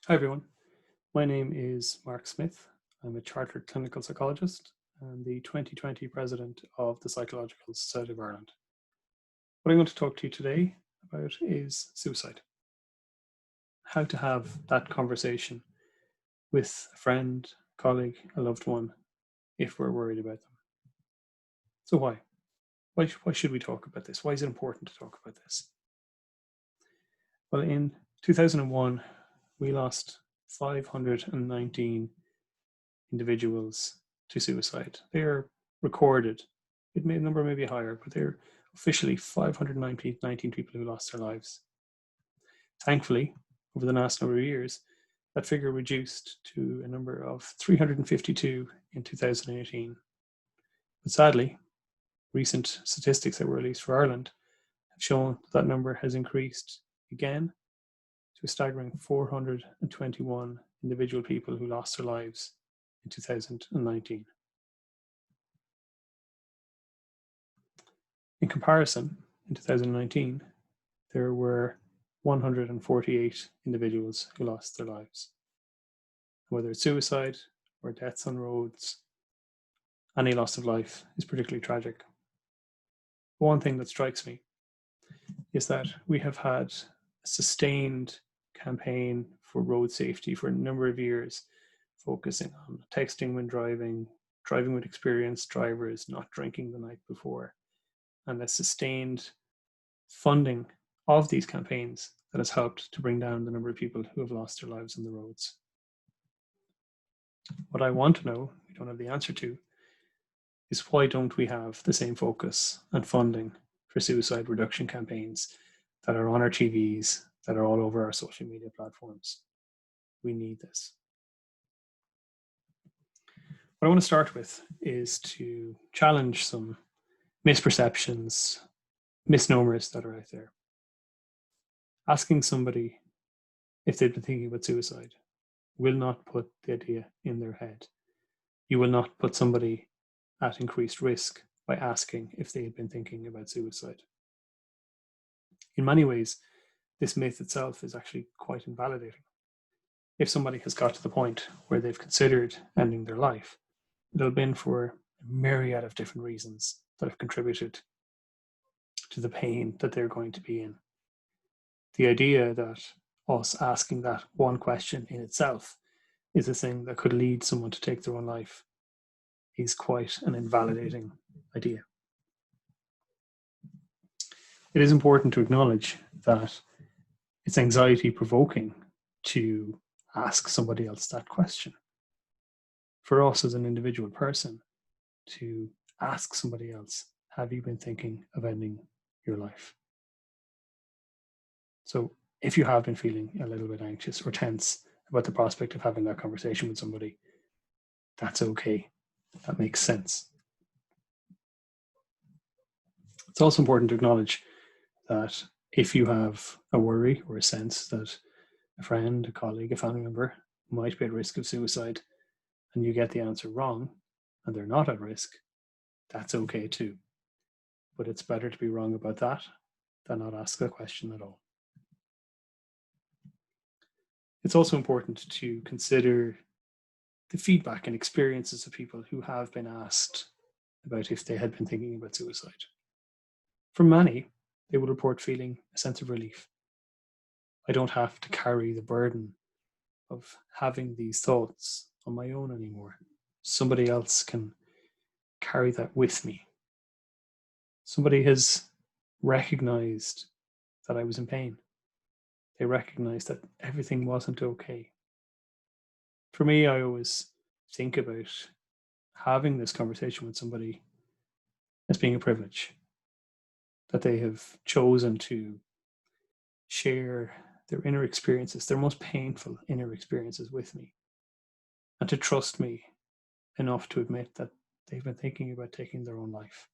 Hi everyone, my name is Mark Smith. I'm a chartered clinical psychologist and the 2020 president of the Psychological Society of Ireland. What I'm going to talk to you today about is suicide. How to have that conversation with a friend, colleague, a loved one if we're worried about them. So why? Why should we talk about this? Why is it important to talk about this? Well, in 2001, we lost 519 individuals to suicide. They are recorded. The number may be higher, but they're officially 519 people who lost their lives. Thankfully, over the last number of years, that figure reduced to a number of 352 in 2018. But sadly, recent statistics that were released for Ireland have shown that number has increased again to a staggering 421 individual people who lost their lives in 2019. In comparison, in 2019, there were 148 individuals who lost their lives. Whether it's suicide or deaths on roads, any loss of life is particularly tragic. One thing that strikes me is that we have had a sustained campaign for road safety for a number of years, focusing on texting when driving, driving with experienced drivers, not drinking the night before, and a sustained funding of these campaigns that has helped to bring down the number of people who have lost their lives on the roads. What I want to know, we don't have the answer to, is why don't we have the same focus and funding for suicide reduction campaigns that are on our TVs, that are all over our social media platforms? We need this. What I want to start with is to challenge some misperceptions, misnomers that are out there. Asking somebody if they've been thinking about suicide will not put the idea in their head. You will not put somebody at increased risk by asking if they had been thinking about suicide. In many ways, this myth itself is actually quite invalidating. If somebody has got to the point where they've considered ending their life, it'll have been for a myriad of different reasons that have contributed to the pain that they're going to be in. The idea that us asking that one question in itself is a thing that could lead someone to take their own life is quite an invalidating idea. It is important to acknowledge that it's anxiety provoking to ask somebody else that question. For us as an individual person, to ask somebody else, have you been thinking of ending your life? So if you have been feeling a little bit anxious or tense about the prospect of having that conversation with somebody, that's okay. That makes sense. It's also important to acknowledge that if you have a worry or a sense that a friend, a colleague, a family member might be at risk of suicide, and you get the answer wrong and they're not at risk, that's okay too. But it's better to be wrong about that than not ask the question at all. It's also important to consider the feedback and experiences of people who have been asked about if they had been thinking about suicide. For many, they would report feeling a sense of relief. I don't have to carry the burden of having these thoughts on my own anymore. Somebody else can carry that with me. Somebody has recognized that I was in pain. They recognized that everything wasn't okay. For me, I always think about having this conversation with somebody as being a privilege, that they have chosen to share their inner experiences, their most painful inner experiences with me, and to trust me enough to admit that they've been thinking about taking their own life.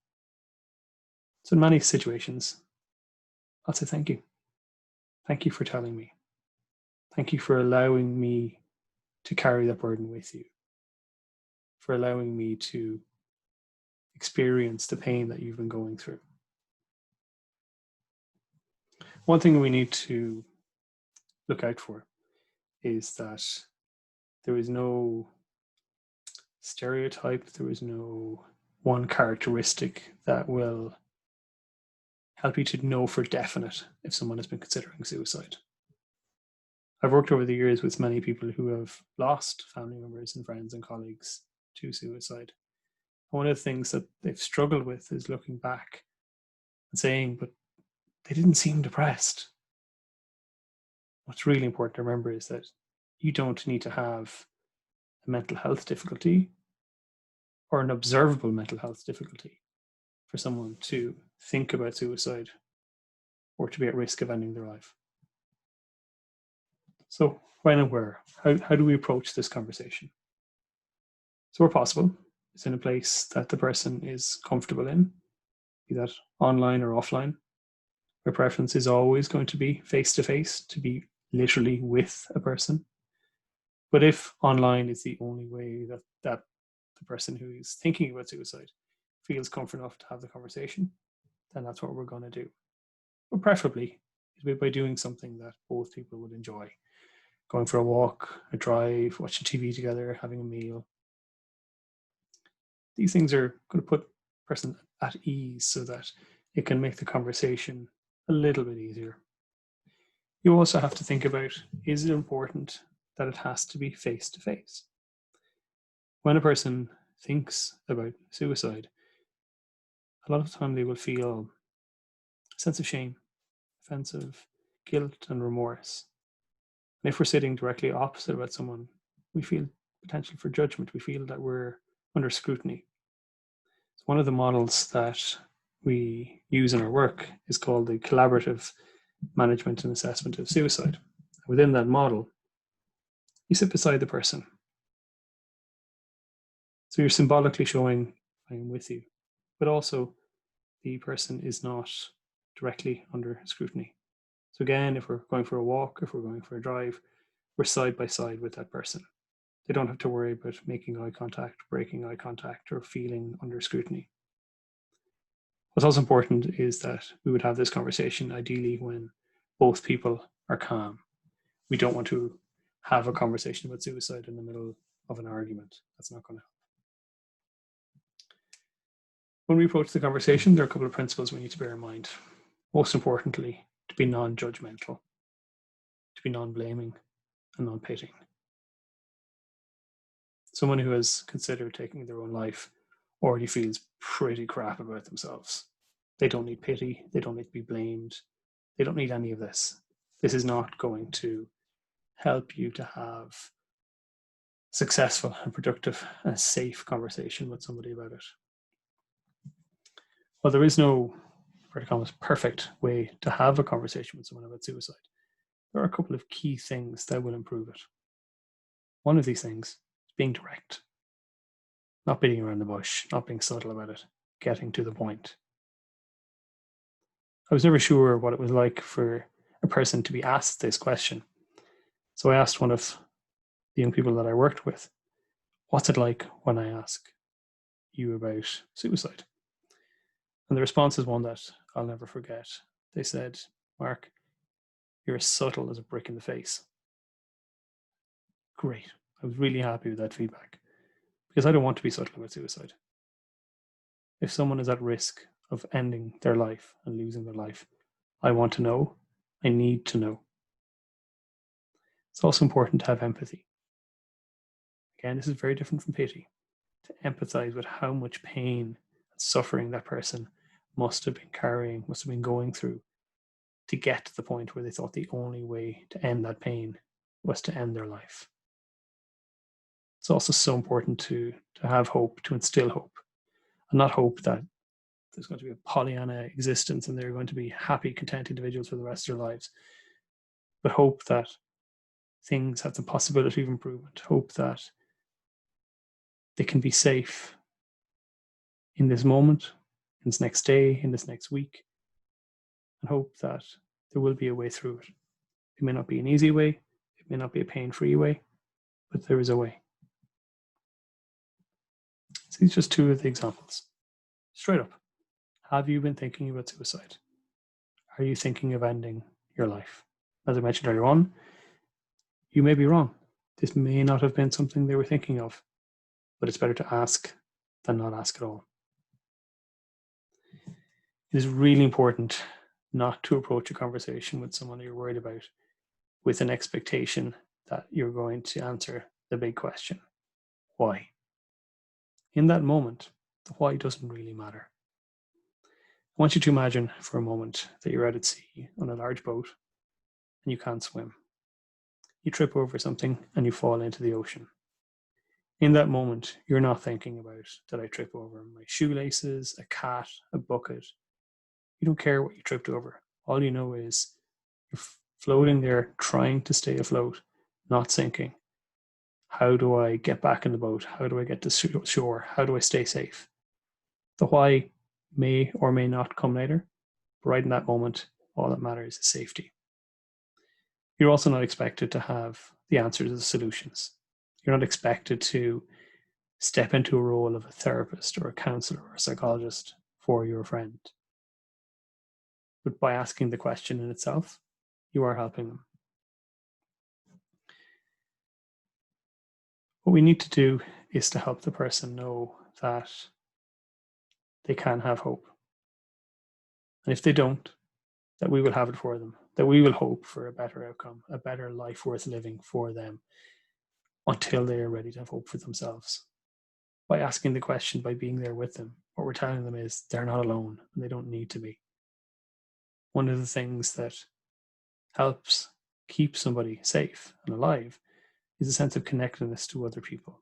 So, in many situations, I'll say thank you. Thank you for telling me. Thank you for allowing me to carry that burden with you, for allowing me to experience the pain that you've been going through. One thing we need to look out for is that there is no stereotype, there is no one characteristic that will help you to know for definite if someone has been considering suicide. I've worked over the years with many people who have lost family members and friends and colleagues to suicide. One of the things that they've struggled with is looking back and saying, but they didn't seem depressed. What's really important to remember is that you don't need to have a mental health difficulty or an observable mental health difficulty for someone to think about suicide or to be at risk of ending their life. So when and where, how do we approach this conversation? So where possible, it's in a place that the person is comfortable in, be that online or offline. My preference is always going to be face-to-face, to be literally with a person. But if online is the only way that the person who is thinking about suicide feels comfortable enough to have the conversation, then that's what we're going to do. But preferably, it'll be by doing something that both people would enjoy. Going for a walk, a drive, watching TV together, having a meal. These things are going to put the person at ease so that it can make the conversation a little bit easier. You also have to think about, is it important that it has to be face to face? When a person thinks about suicide, a lot of the time they will feel a sense of shame, a sense of guilt and remorse. And if we're sitting directly opposite about someone, we feel potential for judgment. We feel that we're under scrutiny. So one of the models that we use in our work is called the collaborative management and assessment of suicide. Within that model, you sit beside the person. So you're symbolically showing, I am with you, but also the person is not directly under scrutiny. So again, if we're going for a walk, if we're going for a drive, we're side by side with that person. They don't have to worry about making eye contact, breaking eye contact, or feeling under scrutiny. What's also important is that we would have this conversation ideally when both people are calm. We don't want to have a conversation about suicide in the middle of an argument. That's not going to help. When we approach the conversation, there are a couple of principles we need to bear in mind. Most importantly, to be non-judgmental, to be non-blaming and non-pitying. Someone who has considered taking their own life already feels pretty crap about themselves. They don't need pity. They don't need to be blamed. They don't need any of this. This is not going to help you to have successful and productive and safe conversation with somebody about it. Well, there is no perfect way to have a conversation with someone about suicide. There are a couple of key things that will improve it. One of these things is being direct, not beating around the bush, not being subtle about it, getting to the point. I was never sure what it was like for a person to be asked this question. So I asked one of the young people that I worked with, what's it like when I ask you about suicide? And the response is one that I'll never forget. They said, Mark, you're as subtle as a brick in the face. Great. I was really happy with that feedback because I don't want to be subtle about suicide. If someone is at risk of ending their life and losing their life, I want to know. I need to know. It's also important to have empathy. Again, this is very different from pity. To empathize with how much pain and suffering that person must have been carrying, must have been going through to get to the point where they thought the only way to end that pain was to end their life. It's also so important to have hope, to instill hope, and not hope that there's going to be a Pollyanna existence and they're going to be happy, content individuals for the rest of their lives, but hope that things have the possibility of improvement, hope that they can be safe in this moment, in this next day, in this next week, and hope that there will be a way through it. It may not be an easy way, it may not be a pain-free way, but there is a way. So these are just two of the examples. Straight up, have you been thinking about suicide? Are you thinking of ending your life? As I mentioned earlier on, You may be wrong. This may not have been something they were thinking of, but it's better to ask than not ask at all. It is really important not to approach a conversation with someone you're worried about with an expectation that you're going to answer the big question, why? In that moment, the why doesn't really matter. I want you to imagine for a moment that you're out at sea on a large boat and you can't swim. You trip over something and you fall into the ocean. In that moment, you're not thinking about, did I trip over my shoelaces, a cat, a bucket? You don't care what you tripped over. All you know is you're floating there, trying to stay afloat, not sinking. How do I get back in the boat? How do I get to shore? How do I stay safe? The why may or may not come later, but right in that moment, all that matters is safety. You're also not expected to have the answers to the solutions. You're not expected to step into a role of a therapist or a counselor or a psychologist for your friend. But by asking the question in itself, you are helping them. What we need to do is to help the person know that they can have hope. And if they don't, that we will have it for them, that we will hope for a better outcome, a better life worth living for them until they are ready to have hope for themselves. By asking the question, by being there with them, what we're telling them is they're not alone and they don't need to be. One of the things that helps keep somebody safe and alive is a sense of connectedness to other people.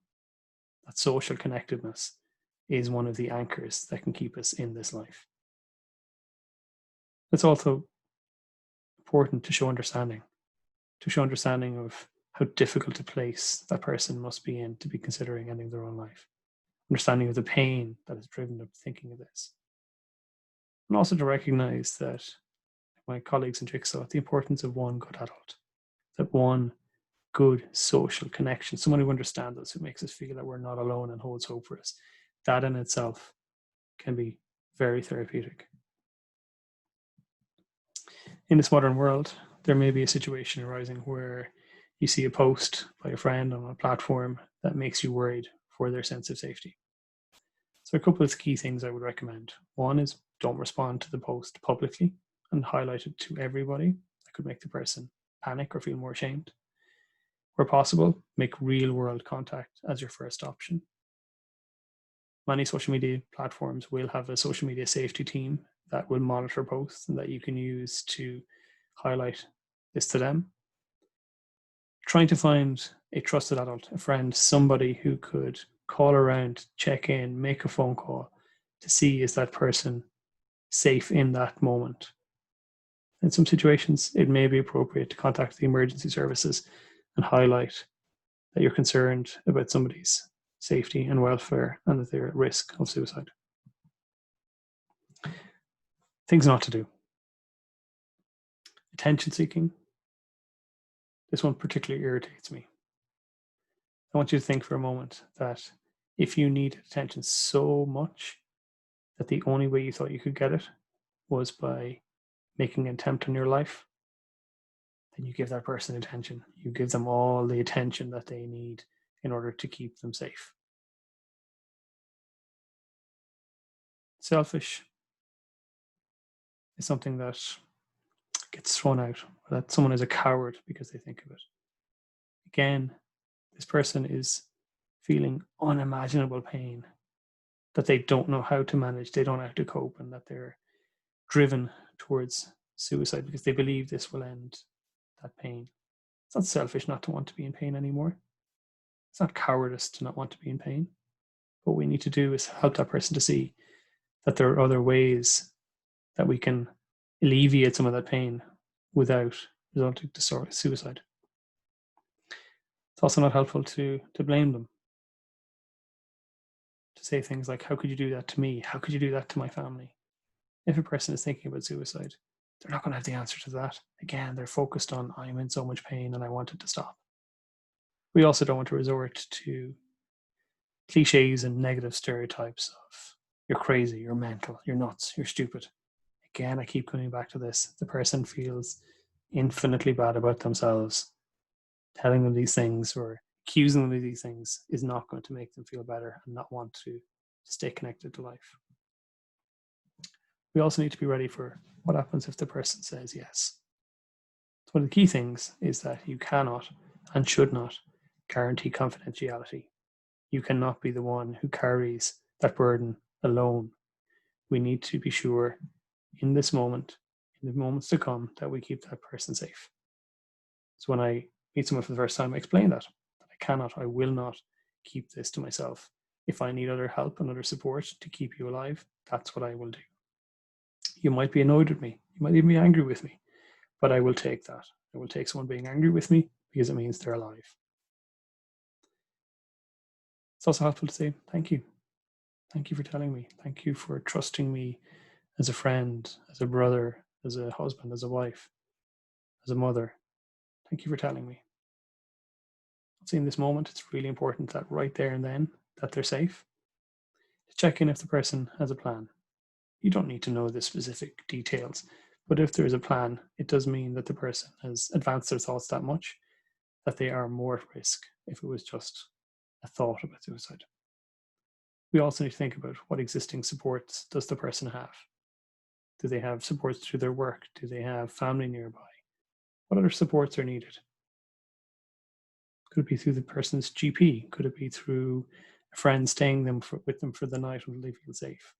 That social connectedness is one of the anchors that can keep us in this life. It's also important to show understanding of how difficult a place that person must be in to be considering ending their own life. Understanding of the pain that has driven them thinking of this. And also to recognize that, my colleagues in Jigsaw, the importance of one good adult, that one good social connection, someone who understands us, who makes us feel that we're not alone and holds hope for us. That in itself can be very therapeutic. In this modern world, there may be a situation arising where you see a post by a friend on a platform that makes you worried for their sense of safety. So a couple of key things I would recommend. One is don't respond to the post publicly and highlight it to everybody. That could make the person panic or feel more ashamed. Where possible, make real world contact as your first option. Many social media platforms will have a social media safety team that will monitor posts and that you can use to highlight this to them. Trying to find a trusted adult, a friend, somebody who could call around, check in, make a phone call to see is that person safe in that moment. In some situations, it may be appropriate to contact the emergency services and highlight that you're concerned about somebody's safety and welfare and that they're at risk of suicide. Things not to do. Attention seeking. This one particularly irritates me. I want you to think for a moment that if you need attention so much that the only way you thought you could get it was by making an attempt on your life, then you give that person attention. You give them all the attention that they need in order to keep them safe. Selfish is something that gets thrown out, or that someone is a coward because they think of it. Again, this person is feeling unimaginable pain that they don't know how to manage, they don't know how to cope, and that they're driven towards suicide because they believe this will end that pain. It's not selfish not to want to be in pain anymore. It's not cowardice to not want to be in pain. What we need to do is help that person to see that there are other ways that we can alleviate some of that pain without resulting to suicide. It's also not helpful to blame them. To say things like, how could you do that to me? How could you do that to my family? If a person is thinking about suicide, they're not going to have the answer to that. Again, they're focused on, I'm in so much pain and I want it to stop. We also don't want to resort to cliches and negative stereotypes of, you're crazy, you're mental, you're nuts, you're stupid. Again, I keep coming back to this. The person feels infinitely bad about themselves. telling them these things or accusing them of these things is not going to make them feel better and not want to stay connected to life. We also need to be ready for what happens if the person says yes. So one of the key things is that you cannot and should not guarantee confidentiality. You cannot be the one who carries that burden alone. We need to be sure in this moment, in the moments to come, that we keep that person safe. So when I meet someone for the first time, I explain that I will not keep this to myself. If I need other help and other support to keep you alive, that's what I will do. You might be annoyed with me. You might even be angry with me, but I will take that. I will take someone being angry with me because it means they're alive. It's also helpful to say thank you. Thank you for telling me. Thank you for trusting me as a friend, as a brother, as a husband, as a wife, as a mother. Thank you for telling me. See, in this moment, it's really important that right there and then that they're safe. To check in if the person has a plan. You don't need to know the specific details, but if there is a plan, it does mean that the person has advanced their thoughts that much that they are more at risk if it was just a thought about suicide. We also need to think about what existing supports does the person have. Do they have supports through their work? Do they have family nearby? What other supports are needed? Could it be through the person's GP? Could it be through a friend staying with them for the night until they feel safe?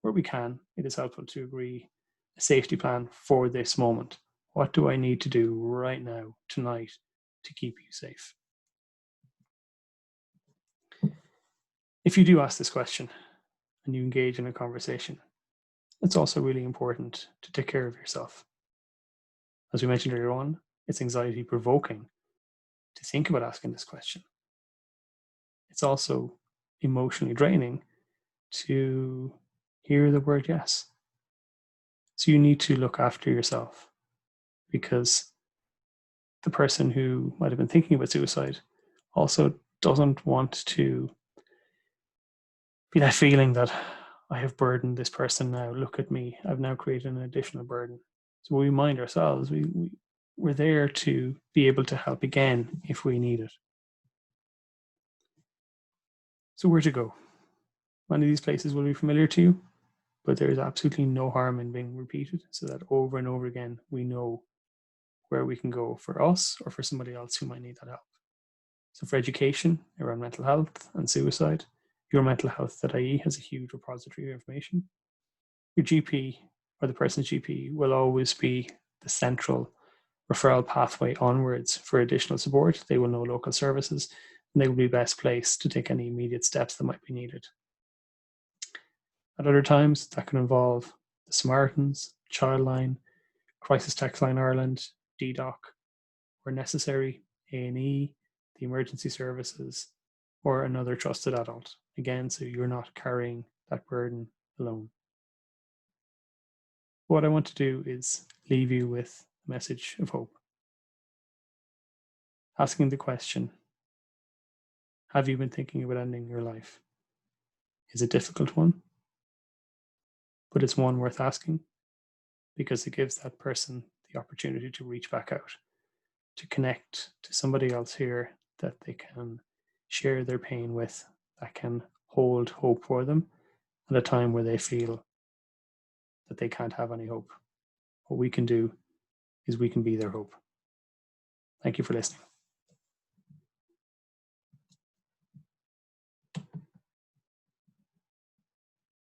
Where we can, it is helpful to agree a safety plan for this moment. What do I need to do right now, tonight, to keep you safe? If you do ask this question and you engage in a conversation, it's also really important to take care of yourself. As we mentioned earlier on, it's anxiety provoking to think about asking this question. It's also emotionally draining to hear the word yes. So you need to look after yourself, because the person who might have been thinking about suicide also doesn't want to be that feeling that I have burdened this person now. Look at me. I've now created an additional burden. So we remind ourselves we're there to be able to help again if we need it. So where to go? Many of these places will be familiar to you, but there is absolutely no harm in being repeated so that over and over again we know where we can go for us or for somebody else who might need that help. So for education around mental health and suicide, yourmentalhealth.ie has a huge repository of information. Your GP or the person's GP will always be the central referral pathway onwards for additional support. They will know local services and they will be best placed to take any immediate steps that might be needed. At other times, that can involve the Samaritans, Childline, Crisis Text Line Ireland, DDoC, where necessary, A&E, the emergency services, or another trusted adult. Again, so you're not carrying that burden alone. What I want to do is leave you with a message of hope. Asking the question, have you been thinking about ending your life? Is a difficult one, but it's one worth asking because it gives that person the opportunity to reach back out, to connect to somebody else here that they can share their pain with, that can hold hope for them at a time where they feel that they can't have any hope. What we can do is we can be their hope. Thank you for listening.